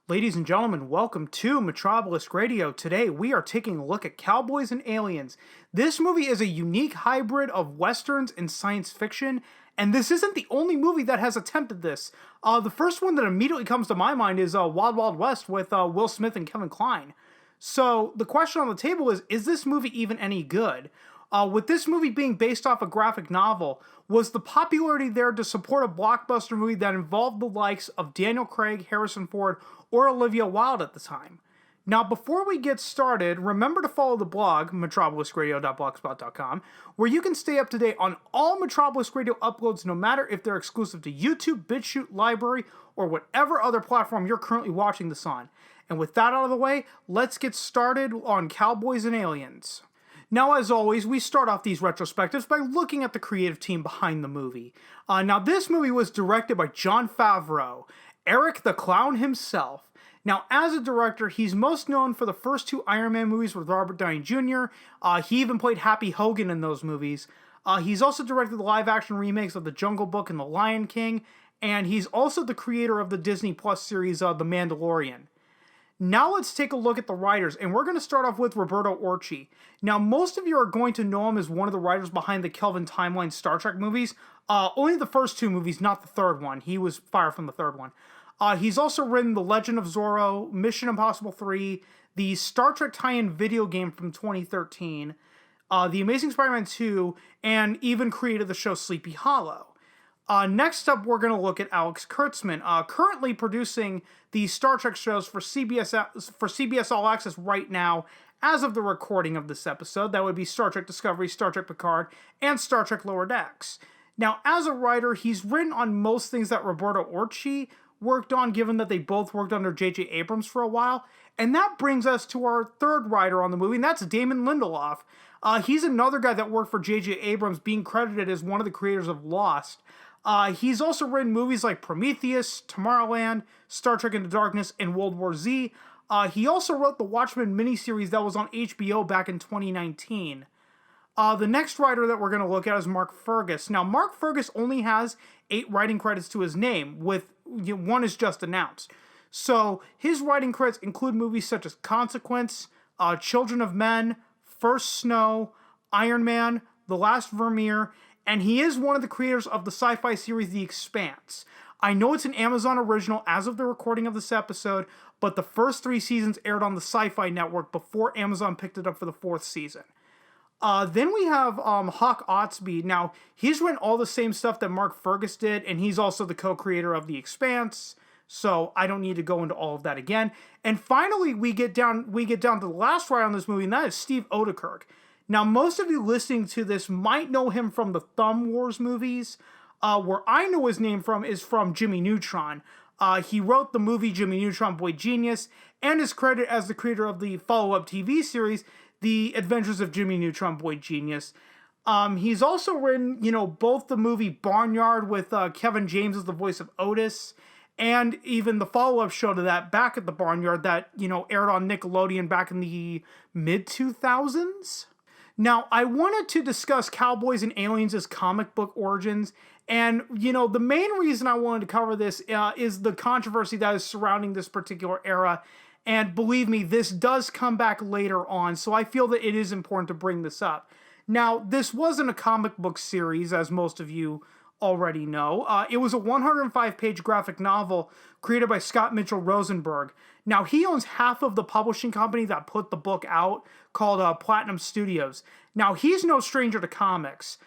Ladies and gentlemen, welcome to MetrObelisk Radio. Today we are taking a look at Cowboys and Aliens. This movie is a unique hybrid of westerns and science fiction, and this isn't the only movie that has attempted this. The first one that immediately comes to my mind is Wild Wild West with Will Smith and Kevin Kline. So the question on the table is this movie even any good? With this movie being based off a graphic novel, was the popularity there to support a blockbuster movie that involved the likes of Daniel Craig, Harrison Ford, or Olivia Wilde at the time? Now, before we get started, remember to follow the blog, MetroBeliskRadio.blogspot.com, where you can stay up to date on all MetrObelisk Radio uploads, no matter if they're exclusive to YouTube, BitChute, Library, or whatever other platform you're currently watching this on. And with that out of the way, let's get started on Cowboys and Aliens. Now, as always, we start off these retrospectives by looking at the creative team behind the movie. Now, this movie was directed by Jon Favreau, Eric the Clown himself. Now, as a director, he's most known for the first two Iron Man movies with Robert Downey Jr. He even played Happy Hogan in those movies. He's also directed the live-action remakes of The Jungle Book and The Lion King, and he's also the creator of the Disney Plus series The Mandalorian. Now let's take a look at the writers, and we're going to start off with Roberto Orci. Now, most of you are going to know him as one of the writers behind the Kelvin Timeline Star Trek movies. Only the first two movies, not the third one. He was fired from the third one. He's also written The Legend of Zorro, Mission Impossible 3, the Star Trek tie-in video game from 2013, The Amazing Spider-Man 2, and even created the show Sleepy Hollow. Next up, we're going to look at Alex Kurtzman, currently producing the Star Trek shows for CBS All Access right now, as of the recording of this episode. That would be Star Trek Discovery, Star Trek Picard, and Star Trek Lower Decks. Now, as a writer, he's written on most things that Roberto Orci worked on, given that they both worked under J.J. Abrams for a while. And that brings us to our third writer on the movie, and that's Damon Lindelof. He's another guy that worked for J.J. Abrams, being credited as one of the creators of Lost. He's also written movies like Prometheus, Tomorrowland, Star Trek Into Darkness, and World War Z. He also wrote the Watchmen miniseries that was on HBO back in 2019. The next writer that we're going to look at is Mark Fergus. Now, Mark Fergus only has 8 writing credits to his name, with one is just announced. So his writing credits include movies such as Consequence, Children of Men, First Snow, Iron Man, The Last Vermeer, and he is one of the creators of the sci-fi series The Expanse. I know it's an Amazon original as of the recording of this episode, but the first 3 seasons aired on the Sci-Fi Network before Amazon picked it up for the 4th season. Then we have Hawk Otsby. Now, he's written all the same stuff that Mark Fergus did, and he's also the co-creator of The Expanse, so I don't need to go into all of that again. And finally, we get down to the last writer on this movie, and that is Steve Odekirk. Now, most of you listening to this might know him from the Thumb Wars movies. Where I know his name from is from Jimmy Neutron. He wrote the movie Jimmy Neutron Boy Genius, and is credited as the creator of the follow-up TV series, The Adventures of Jimmy Neutron Boy Genius. He's also written, both the movie Barnyard with Kevin James as the voice of Otis, and even the follow-up show to that, Back at the Barnyard, that, aired on Nickelodeon back in the mid-2000s. Now, I wanted to discuss Cowboys and Aliens' comic book origins, and, the main reason I wanted to cover this is the controversy that is surrounding this particular era, and believe me, this does come back later on, so I feel that it is important to bring this up. Now, this wasn't a comic book series, as most of you already know. It was a 105-page graphic novel created by Scott Mitchell Rosenberg. Now, he owns half of the publishing company that put the book out, called Platinum Studios. Now, he's no stranger to comics.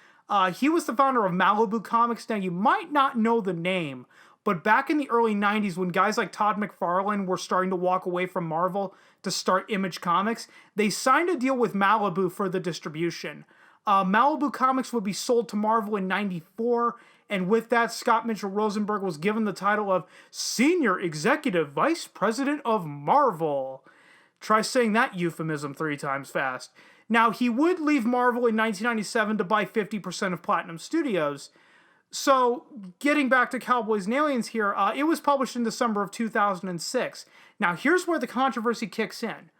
He was the founder of Malibu Comics. Now, you might not know the name, but back in the early 90s, when guys like Todd McFarlane were starting to walk away from Marvel to start Image Comics, they signed a deal with Malibu for the distribution. Malibu Comics would be sold to Marvel in 94, and with that, Scott Mitchell Rosenberg was given the title of Senior Executive Vice President of Marvel. Try saying that euphemism 3 times fast. Now, he would leave Marvel in 1997 to buy 50% of Platinum Studios. So, getting back to Cowboys and Aliens here, it was published in December of 2006. Now, here's where the controversy kicks in.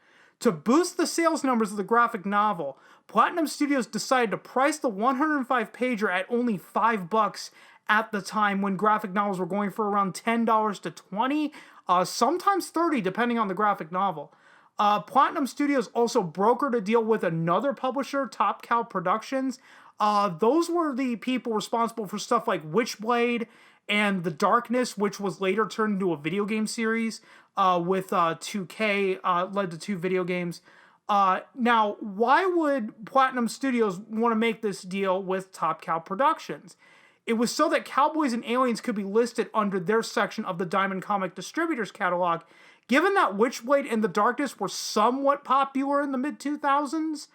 To boost the sales numbers of the graphic novel, Platinum Studios decided to price the 105-pager at only $5 at the time when graphic novels were going for around $10 to $20, sometimes $30 depending on the graphic novel. Platinum Studios also brokered a deal with another publisher, Top Cow Productions. Those were the people responsible for stuff like Witchblade and The Darkness, which was later turned into a video game series with 2K, led to 2 video games. Now, why would Platinum Studios want to make this deal with Top Cow Productions? It was so that Cowboys and Aliens could be listed under their section of the Diamond Comic Distributors catalog. Given that Witchblade and The Darkness were somewhat popular in the mid-2000s,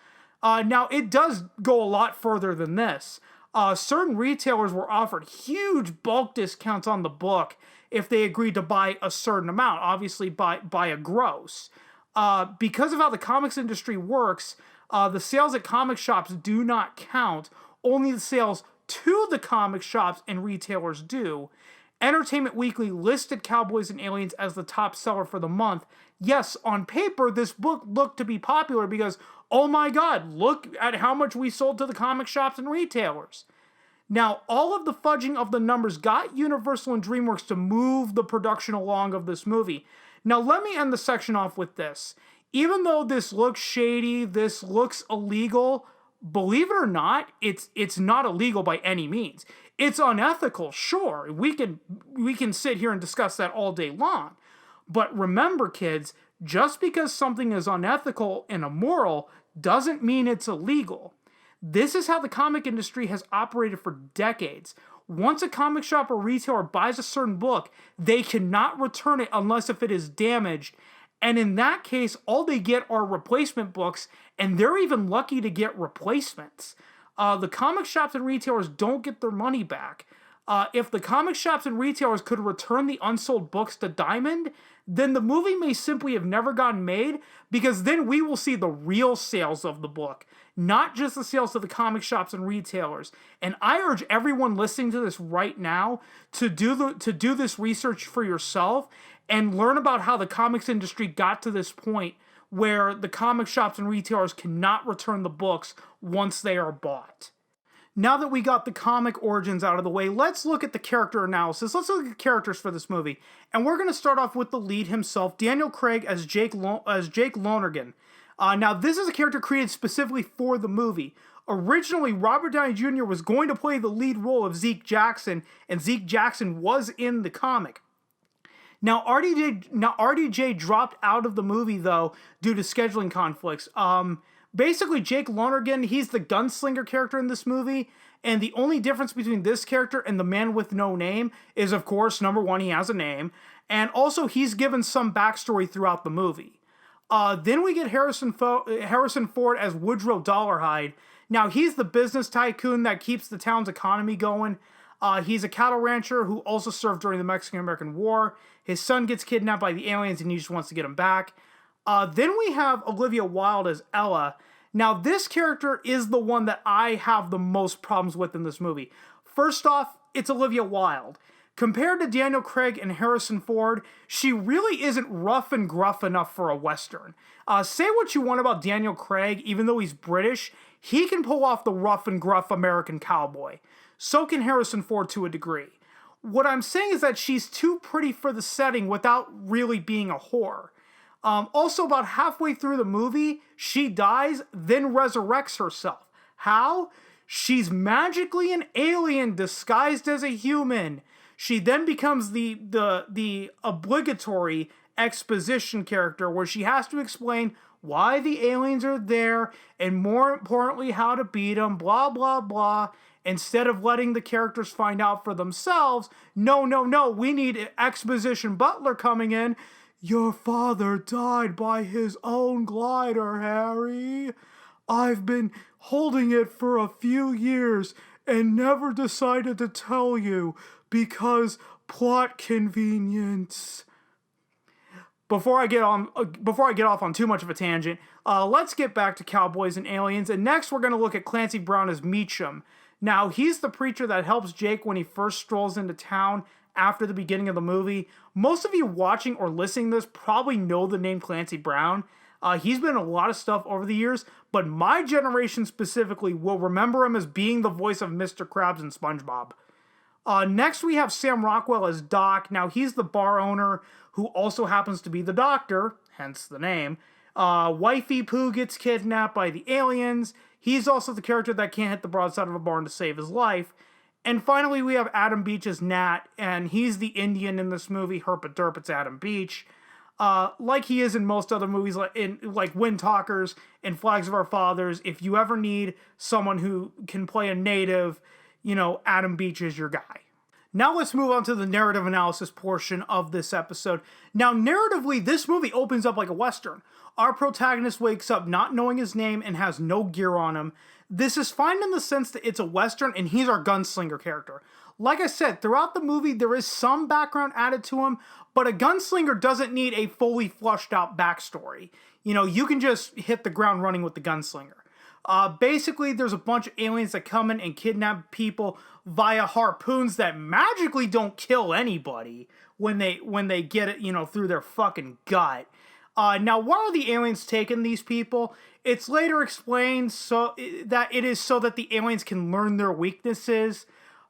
now it does go a lot further than this. Certain retailers were offered huge bulk discounts on the book if they agreed to buy a certain amount, obviously by a gross. Because of how the comics industry works, the sales at comic shops do not count. Only the sales to the comic shops and retailers do. Entertainment Weekly listed Cowboys and Aliens as the top seller for the month. Yes, on paper, this book looked to be popular because, oh my god, look at how much we sold to the comic shops and retailers. Now, all of the fudging of the numbers got Universal and DreamWorks to move the production along of this movie. Now, let me end the section off with this. Even though this looks shady, this looks illegal, believe it or not, it's not illegal by any means. It's unethical, sure. We can sit here and discuss that all day long. But remember, kids, just because something is unethical and immoral doesn't mean it's illegal. This is how the comic industry has operated for decades. Once a comic shop or retailer buys a certain book, they cannot return it unless if it is damaged. And in that case, all they get are replacement books, and they're even lucky to get replacements. The comic shops and retailers don't get their money back. If the comic shops and retailers could return the unsold books to Diamond, then the movie may simply have never gotten made, because then we will see the real sales of the book, not just the sales to the comic shops and retailers. And I urge everyone listening to this right now to do this research for yourself and learn about how the comics industry got to this point where the comic shops and retailers cannot return the books once they are bought. Now that we got the comic origins out of the way, let's look at the character analysis. Let's look at characters for this movie. And we're going to start off with the lead himself, Daniel Craig as Jake Lonergan. Now, this is a character created specifically for the movie. Originally, Robert Downey Jr. was going to play the lead role of Zeke Jackson, and Zeke Jackson was in the comic. Now, RDJ dropped out of the movie, though, due to scheduling conflicts. Basically, Jake Lonergan, he's the gunslinger character in this movie, and the only difference between this character and the man with no name is, of course, number one, he has a name, and also he's given some backstory throughout the movie. Then we get Harrison Ford as Woodrow Dollarhide. Now, he's the business tycoon that keeps the town's economy going. He's a cattle rancher who also served during the Mexican-American War. His son gets kidnapped by the aliens and he just wants to get him back. Then we have Olivia Wilde as Ella. Now, this character is the one that I have the most problems with in this movie. First off, it's Olivia Wilde. Compared to Daniel Craig and Harrison Ford, she really isn't rough and gruff enough for a Western. Say what you want about Daniel Craig, even though he's British, he can pull off the rough and gruff American cowboy. So can Harrison Ford to a degree. What I'm saying is that she's too pretty for the setting without really being a whore. Also, about halfway through the movie, she dies, then resurrects herself. How? She's magically an alien disguised as a human. She then becomes the obligatory exposition character where she has to explain why the aliens are there and, more importantly, how to beat them, blah, blah, blah. Instead of letting the characters find out for themselves, no, we need exposition butler coming in. Your father died by his own glider, Harry. I've been holding it for a few years and never decided to tell you because plot convenience. Before I get off on too much of a tangent, let's get back to Cowboys and Aliens. And next, we're going to look at Clancy Brown as Meacham. Now, he's the preacher that helps Jake when he first strolls into town after the beginning of the movie. Most of you watching or listening to this probably know the name Clancy Brown. He's been in a lot of stuff over the years, but my generation specifically will remember him as being the voice of Mr. Krabs in SpongeBob. Next, we have Sam Rockwell as Doc. Now, he's the bar owner who also happens to be the doctor, hence the name. Wifey Pooh gets kidnapped by the aliens. He's also the character that can't hit the broadside of a barn to save his life. And finally, we have Adam Beach as Nat, and he's the Indian in this movie. Herpa derp, it's Adam Beach. Like he is in most other movies, like Wind Talkers and Flags of Our Fathers. If you ever need someone who can play a native, Adam Beach is your guy. Now let's move on to the narrative analysis portion of this episode. Now, narratively, this movie opens up like a Western. Our protagonist wakes up not knowing his name and has no gear on him. This is fine in the sense that it's a Western and he's our gunslinger character. Like I said, throughout the movie, there is some background added to him, but a gunslinger doesn't need a fully flushed out backstory. You can just hit the ground running with the gunslinger. Basically, there's a bunch of aliens that come in and kidnap people via harpoons that magically don't kill anybody when they get it, through their fucking gut. Now, why are the aliens taking these people? It's later explained so that it is so that the aliens can learn their weaknesses.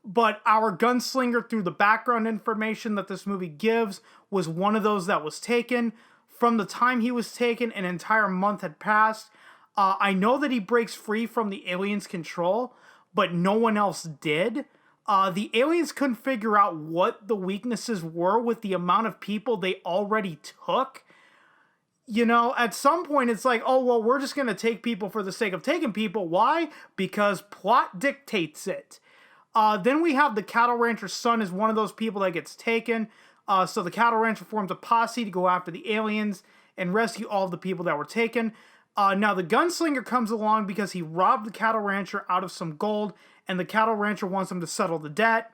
But our gunslinger, through the background information that this movie gives, was one of those that was taken. From the time he was taken, an entire month had passed. I know that he breaks free from the aliens' control, but no one else did. The aliens couldn't figure out what the weaknesses were with the amount of people they already took. At some point it's like, oh, well, we're just going to take people for the sake of taking people. Why? Because plot dictates it. Then we have the cattle rancher's son is one of those people that gets taken. So the cattle rancher forms a posse to go after the aliens and rescue all of the people that were taken. Now the gunslinger comes along because he robbed the cattle rancher out of some gold, and the cattle rancher wants him to settle the debt.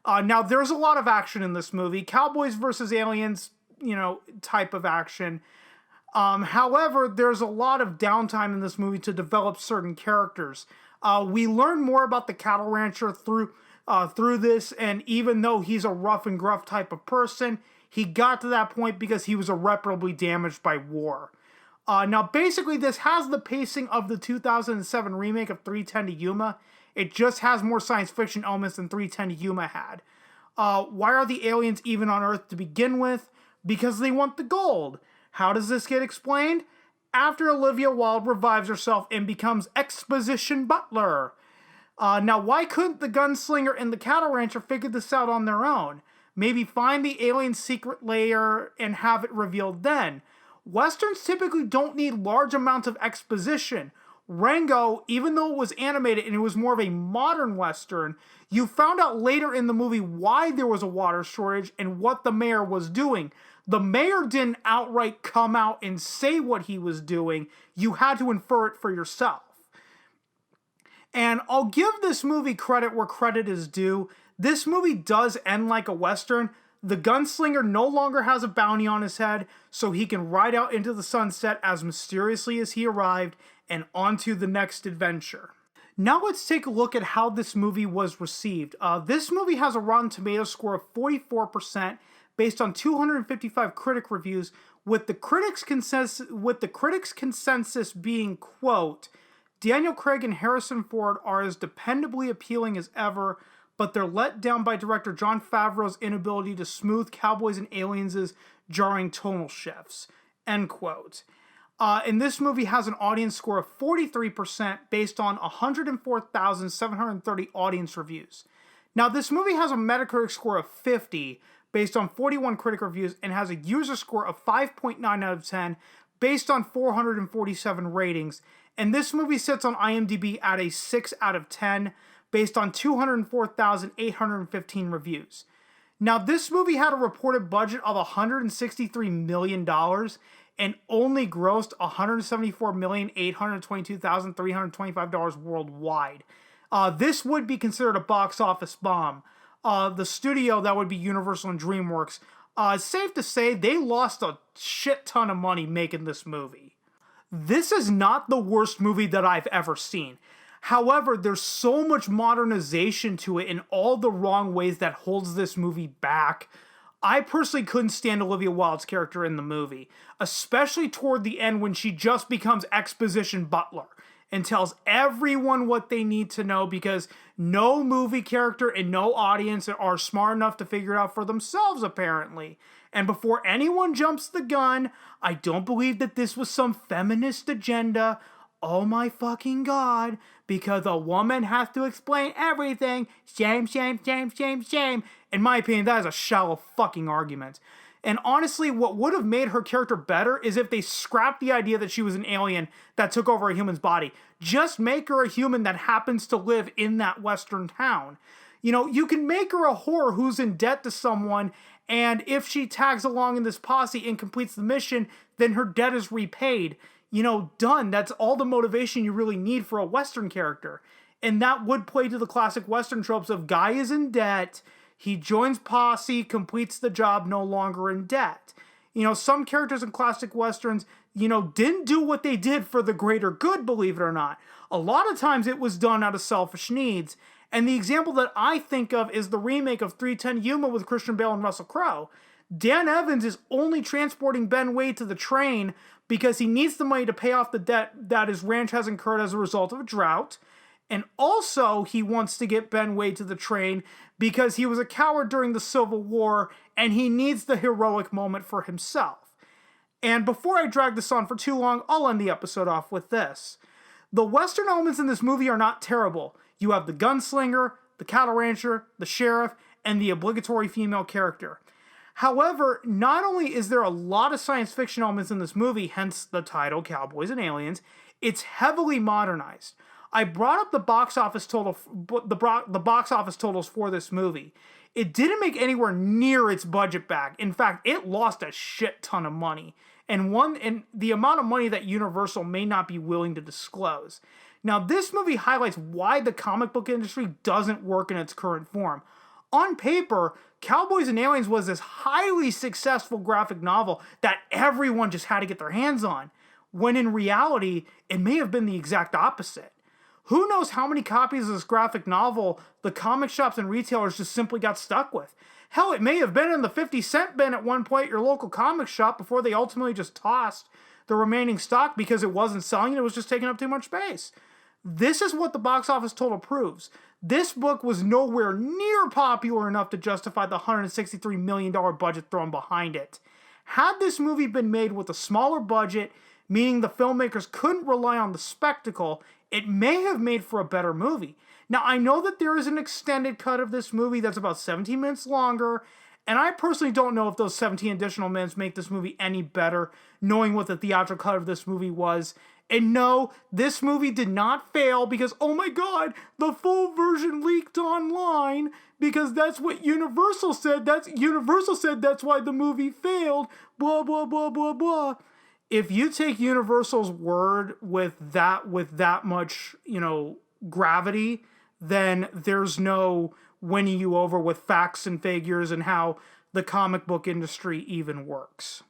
Now there's a lot of action in this movie. Cowboys versus aliens, type of action. However, there's a lot of downtime in this movie to develop certain characters. We learn more about the cattle rancher through this, and even though he's a rough and gruff type of person, he got to that point because he was irreparably damaged by war. Now, basically, this has the pacing of the 2007 remake of 3:10 to Yuma. It just has more science fiction elements than 3:10 to Yuma had. Why are the aliens even on Earth to begin with? Because they want the gold. How does this get explained? After Olivia Wilde revives herself and becomes exposition butler. Now, why couldn't the gunslinger and the cattle rancher figure this out on their own? Maybe find the alien secret layer and have it revealed then. Westerns typically don't need large amounts of exposition. Rango, even though it was animated and it was more of a modern Western, you found out later in the movie why there was a water shortage and what the mayor was doing. The mayor didn't outright come out and say what he was doing. You had to infer it for yourself. And I'll give this movie credit where credit is due. This movie does end like a Western. The gunslinger no longer has a bounty on his head, so he can ride out into the sunset as mysteriously as he arrived and on to the next adventure. Now let's take a look at how this movie was received. This movie has a Rotten Tomatoes score of 44% based on 255 critic reviews, with the critics' consensus being, quote, Daniel Craig and Harrison Ford are as dependably appealing as ever, but they're let down by director Jon Favreau's inability to smooth Cowboys and Aliens' jarring tonal shifts, end quote. And this movie has an audience score of 43% based on 104,730 audience reviews. Now, this movie has a Metacritic score of 50 based on 41 critic reviews and has a user score of 5.9 out of 10 based on 447 ratings. And this movie sits on IMDb at a 6 out of 10 based on 204,815 reviews. Now, this movie had a reported budget of $163 million and only grossed $174,822,325 worldwide. This would be considered a box office bomb. The studio, that would be Universal and DreamWorks, it's safe to say they lost a shit ton of money making this movie. This is not the worst movie that I've ever seen. However, there's so much modernization to it in all the wrong ways that holds this movie back. I personally couldn't stand Olivia Wilde's character in the movie, especially toward the end when she just becomes exposition butler. and tells everyone what they need to know because no movie character and no audience are smart enough to figure it out for themselves, apparently. And before anyone jumps the gun, I don't believe that this was some feminist agenda. Oh my fucking god, because a woman has to explain everything. Shame, shame, shame, shame, shame. In my opinion, that is a shallow fucking argument. And honestly, what would have made her character better is if they scrapped the idea that she was an alien that took over a human's body. Just make her a human that happens to live in that Western town. You know, you can make her a whore who's in debt to someone, and if she tags along in this posse and completes the mission, then her debt is repaid. You know, done. That's all the motivation you really need for a Western character. And that would play to the classic Western tropes of guy is in debt, he joins posse, completes the job, no longer in debt. You know, some characters in classic Westerns, you know, didn't do what they did for the greater good, believe it or not. A lot of times it was done out of selfish needs. And the example that I think of is the remake of 3:10 Yuma with Christian Bale and Russell Crowe. Dan Evans is only transporting Ben Wade to the train because he needs the money to pay off the debt that his ranch has incurred as a result of a drought. And also, he wants to get Ben Wade to the train because he was a coward during the Civil War and he needs the heroic moment for himself. And before I drag this on for too long, I'll end the episode off with this. The Western elements in this movie are not terrible. You have the gunslinger, the cattle rancher, the sheriff, and the obligatory female character. However, not only is there a lot of science fiction elements in this movie, hence the title Cowboys and Aliens, it's heavily modernized. I brought up the box office box office totals for this movie. It didn't make anywhere near its budget back. In fact, it lost a shit ton of money, and the amount of money that Universal may not be willing to disclose. Now, this movie highlights why the comic book industry doesn't work in its current form. On paper, Cowboys and Aliens was this highly successful graphic novel that everyone just had to get their hands on, when in reality, it may have been the exact opposite. Who knows how many copies of this graphic novel the comic shops and retailers just simply got stuck with. Hell, it may have been in the 50-cent bin at one point at your local comic shop before they ultimately just tossed the remaining stock because it wasn't selling and it was just taking up too much space. This is what the box office total proves. This book was nowhere near popular enough to justify the $163 million budget thrown behind it. Had this movie been made with a smaller budget, meaning the filmmakers couldn't rely on the spectacle, it may have made for a better movie. Now, I know that there is an extended cut of this movie that's about 17 minutes longer, and I personally don't know if those 17 additional minutes make this movie any better, knowing what the theatrical cut of this movie was. And no, this movie did not fail because, oh my god, the full version leaked online because that's what Universal said. Universal said that's why the movie failed. Blah, blah, blah, blah, blah. If you take Universal's word with that much, gravity, then there's no winning you over with facts and figures and how the comic book industry even works.